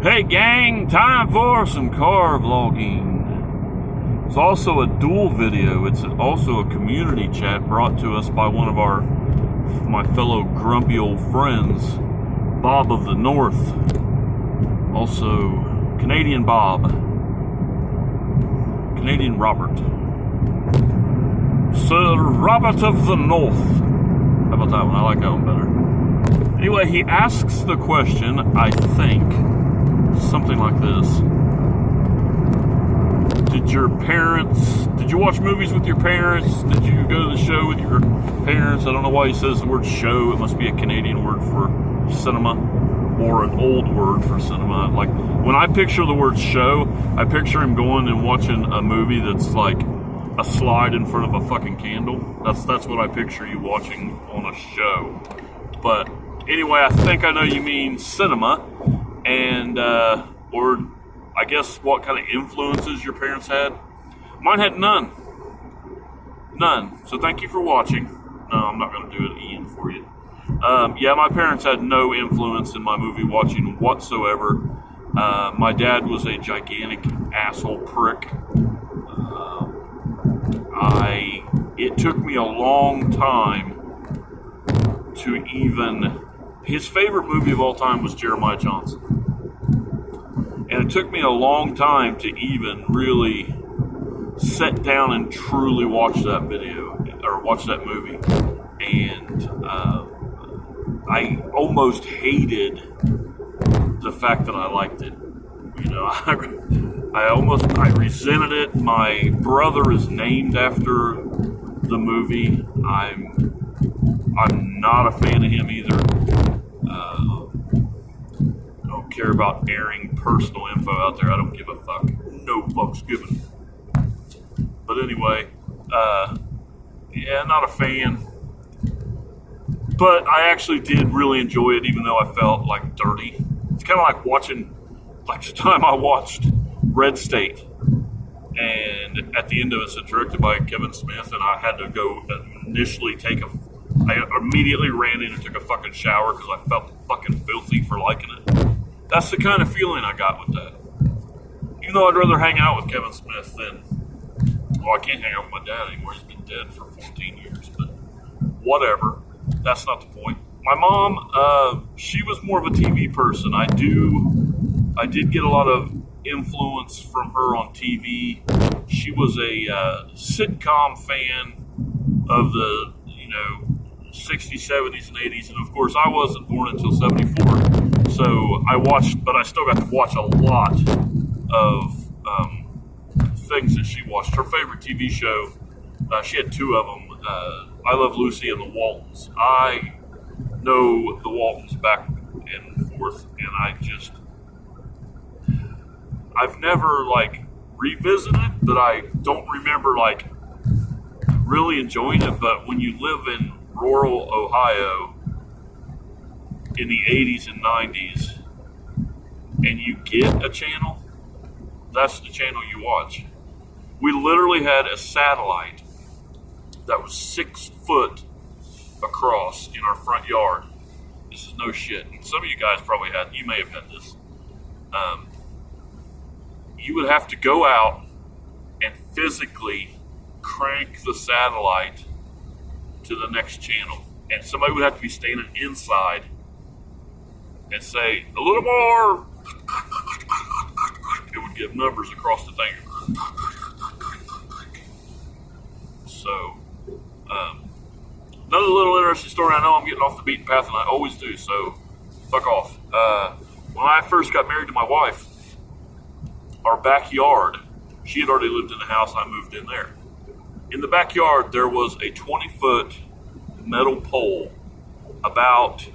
Hey gang, time for some car vlogging. It's also a dual video. It's also a community chat brought to us by one of my fellow grumpy old friends, Bob of the North. Also, Canadian Bob. Canadian Robert. Sir Robert of the North. How about that one? I like that one better. Anyway, he asks the question, I think, something like this. Did you watch movies with your parents? Did you go to the show with your parents? I don't know why he says the word show. It must be a Canadian word for cinema or an old word for cinema. Like, when I picture the word show, I picture him going and watching a movie that's like a slide in front of a fucking candle. That's what I picture you watching on a show. But anyway, I think I know you mean cinema. And, or I guess what kind of influences your parents had. Mine had none. None. So thank you for watching. No, I'm not going to do it, Ian, for you. Yeah, my parents had no influence in my movie watching whatsoever. My dad was a gigantic asshole prick. It took me a long time to even... His favorite movie of all time was Jeremiah Johnson. And it took me a long time to even really sit down and truly watch that video, or watch that movie. And I almost hated the fact that I liked it. You know, I resented it. My brother is named after the movie. I'm not a fan of him either. I don't care about airing personal info out there. I don't give a fuck. No fucks given. But anyway, yeah, not a fan. But I actually did really enjoy it, even though I felt like dirty. It's kind of like watching, like the time I watched Red State. And at the end of it, it's directed by Kevin Smith, and I had to go initially I immediately ran in and took a fucking shower because I felt fucking filthy for liking it. That's the kind of feeling I got with that. Even though I'd rather hang out with Kevin Smith than... Well, I can't hang out with my dad anymore. He's been dead for 14 years, but whatever. That's not the point. My mom, she was more of a TV person. I did get a lot of influence from her on TV. She was a sitcom fan of the, 60s, 70s, and 80s, and of course I wasn't born until 74, so but I still got to watch a lot of things that she watched. Her favorite TV show, she had two of them, I Love Lucy and The Waltons. I know The Waltons back and forth, and I've never, revisited, but I don't remember, really enjoying it. But when you live in rural Ohio in the 80s and 90s and you get a channel, that's the channel you watch. We literally had a satellite that was 6 foot across in our front yard. This is no shit. And some of you guys probably you may have had this. You would have to go out and physically crank the satellite to the next channel, and somebody would have to be standing inside and say a little more. It would give numbers across the thing. So another little interesting story. I know I'm getting off the beaten path, and I always do, so fuck off. When I first got married to my wife, our backyard, she had already lived in the house, I moved in there. In the backyard, there was a 20-foot metal pole, about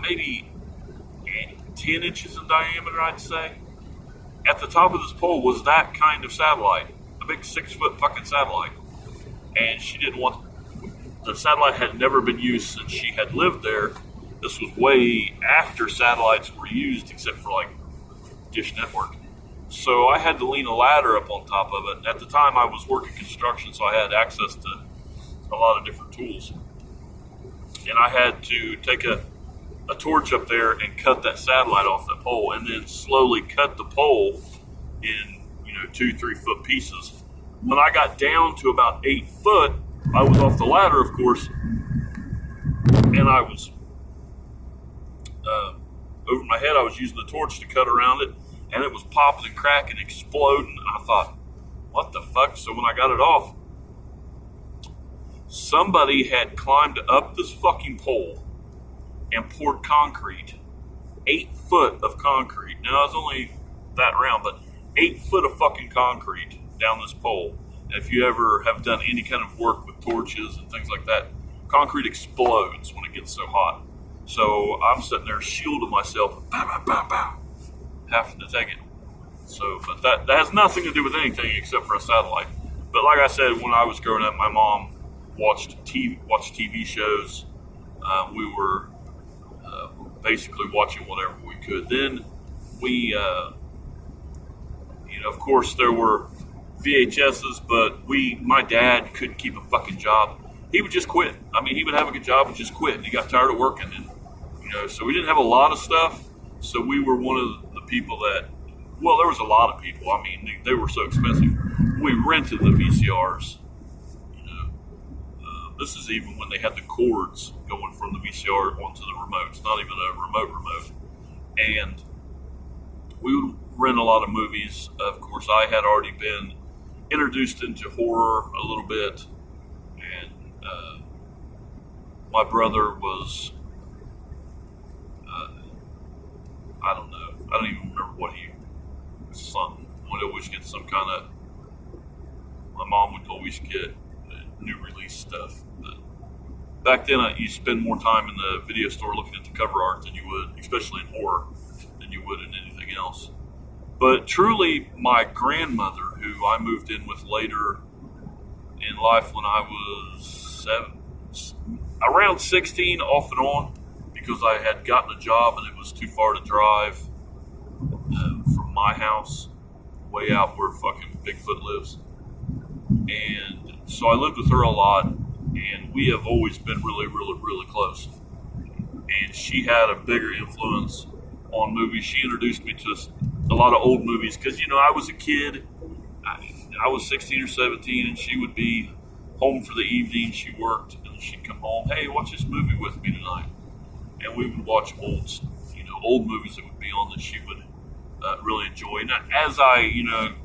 maybe 10 inches in diameter, I'd say. At the top of this pole was that kind of satellite, a big 6-foot fucking satellite. And she didn't want... The satellite had never been used since she had lived there. This was way after satellites were used, except for, Dish Network. So I had to lean a ladder up on top of it. At the time, I was working construction, so I had access to a lot of different tools. And I had to take a a torch up there and cut that satellite off the pole, and then slowly cut the pole in 2-3 foot pieces. When I got down to about 8 foot, I was off the ladder, of course, and I was over my head. I was using the torch to cut around it, and it was popping and cracking, exploding. I thought, what the fuck? So when I got it off, somebody had climbed up this fucking pole and poured concrete, 8 foot of concrete. Now, it's only that round, but 8 foot of fucking concrete down this pole. And if you ever have done any kind of work with torches and things like that, concrete explodes when it gets so hot. So I'm sitting there shielding myself, bow, bow, bow, bow, having to take it. So, but that has nothing to do with anything except for a satellite. But like I said, when I was growing up, my mom watched TV shows. We were basically watching whatever we could. Then we, of course, there were VHSs, but my dad couldn't keep a fucking job. He would just quit. I mean, he would have a good job and just quit. He got tired of working, and so we didn't have a lot of stuff. So we were one of the people that, well, there was a lot of people. I mean, they were so expensive. We rented the VCRs. This is even when they had the cords going from the VCR onto the remotes, not even a remote. And we would rent a lot of movies. Of course, I had already been introduced into horror a little bit, and my brother was, I don't know, I don't even remember what he was. Something. Would always get some kind of, my mom would always get new release stuff. But back then, you spend more time in the video store looking at the cover art than you would, especially in horror, than you would in anything else. But truly, my grandmother, who I moved in with later in life when I was around 16, off and on, because I had gotten a job and it was too far to drive from my house way out where fucking Bigfoot lives. And so I lived with her a lot, and we have always been really, really, really close. And she had a bigger influence on movies. She introduced me to a lot of old movies because, I was a kid. I was 16 or 17, and she would be home for the evening. She worked, and she'd come home. Hey, watch this movie with me tonight. And we would watch old movies that would be on that she would really enjoy. And as I,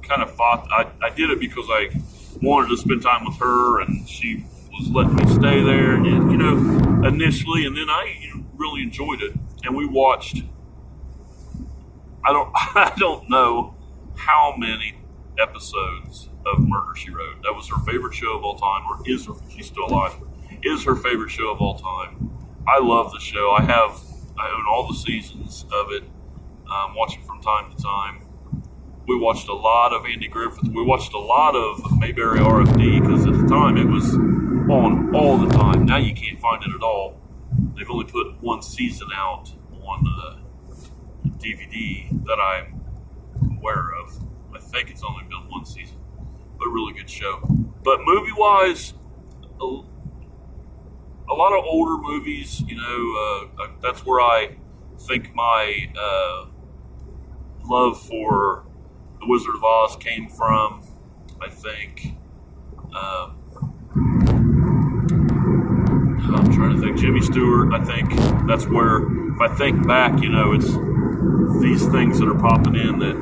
kind of thought, I did it because I wanted to spend time with her, and she was letting me stay there, and, initially, and then I really enjoyed it. And we watched, I don't know how many episode of Murder, She Wrote. That was her favorite show of all time, or she's still alive, is her favorite show of all time. I love the show. I own all the seasons of it, watch it from time to time. We watched a lot of Andy Griffith. We watched a lot of Mayberry RFD, because at the time it was on all the time. Now you can't find it at all. They've only put one season out on DVD that I'm aware of. I think it's only been one season, but a really good show. But movie-wise, a lot of older movies, that's where I think my love for The Wizard of Oz came from. I think, I'm trying to think, Jimmy Stewart. I think that's where, if I think back, it's these things that are popping in that,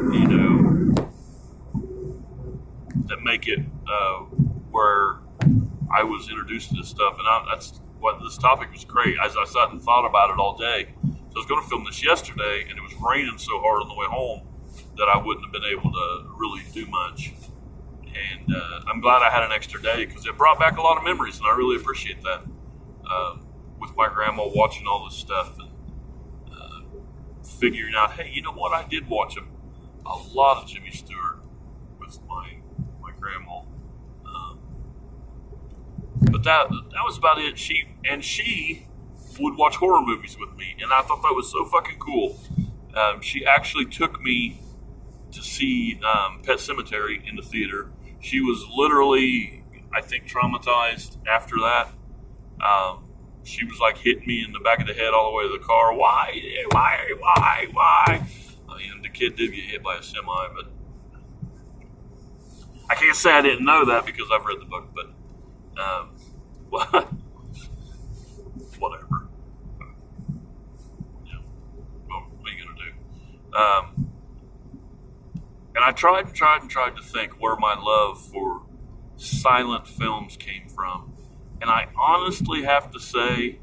that make it where I was introduced to this stuff. And that's what this topic was great. As I sat and thought about it all day. So I was going to film this yesterday, and it was raining so hard on the way home that I wouldn't have been able to really do much. And I'm glad I had an extra day, because it brought back a lot of memories, and I really appreciate that. With my grandma watching all this stuff and figuring out, hey, you know what? I did watch a lot of Jimmy Stewart with my grandma. But that was about it. She would watch horror movies with me, and I thought that was so fucking cool. She actually took me to see Pet Sematary in the theater. She was literally, I think, traumatized after that. she was like hitting me in the back of the head all the way to the car. Why? I mean, the kid did get hit by a semi, but I can't say I didn't know that because I've read the book. But whatever. Yeah. Well, what are you gonna do? And I tried to think where my love for silent films came from. And I honestly have to say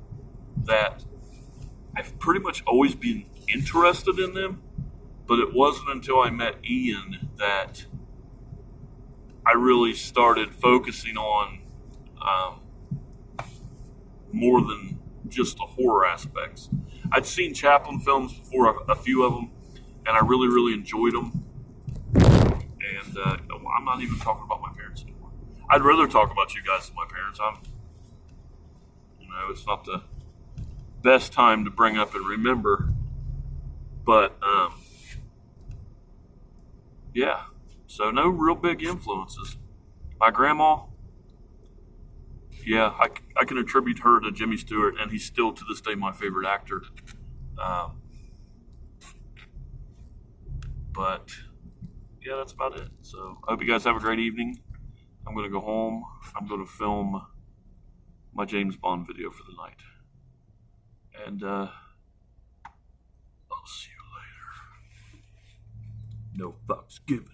that I've pretty much always been interested in them, but it wasn't until I met Ian that I really started focusing on more than just the horror aspects. I'd seen Chaplin films before, a few of them, and I really, really enjoyed them. And I'm not even talking about my parents anymore. I'd rather talk about you guys than my parents. It's not the best time to bring up and remember, but yeah. So no real big influences. My grandma, yeah, I can attribute her to Jimmy Stewart, and he's still to this day my favorite actor. But yeah, that's about it. So I hope you guys have a great evening. I'm going to go home. I'm going to film my James Bond video for the night. And I'll see you later. No fucks given.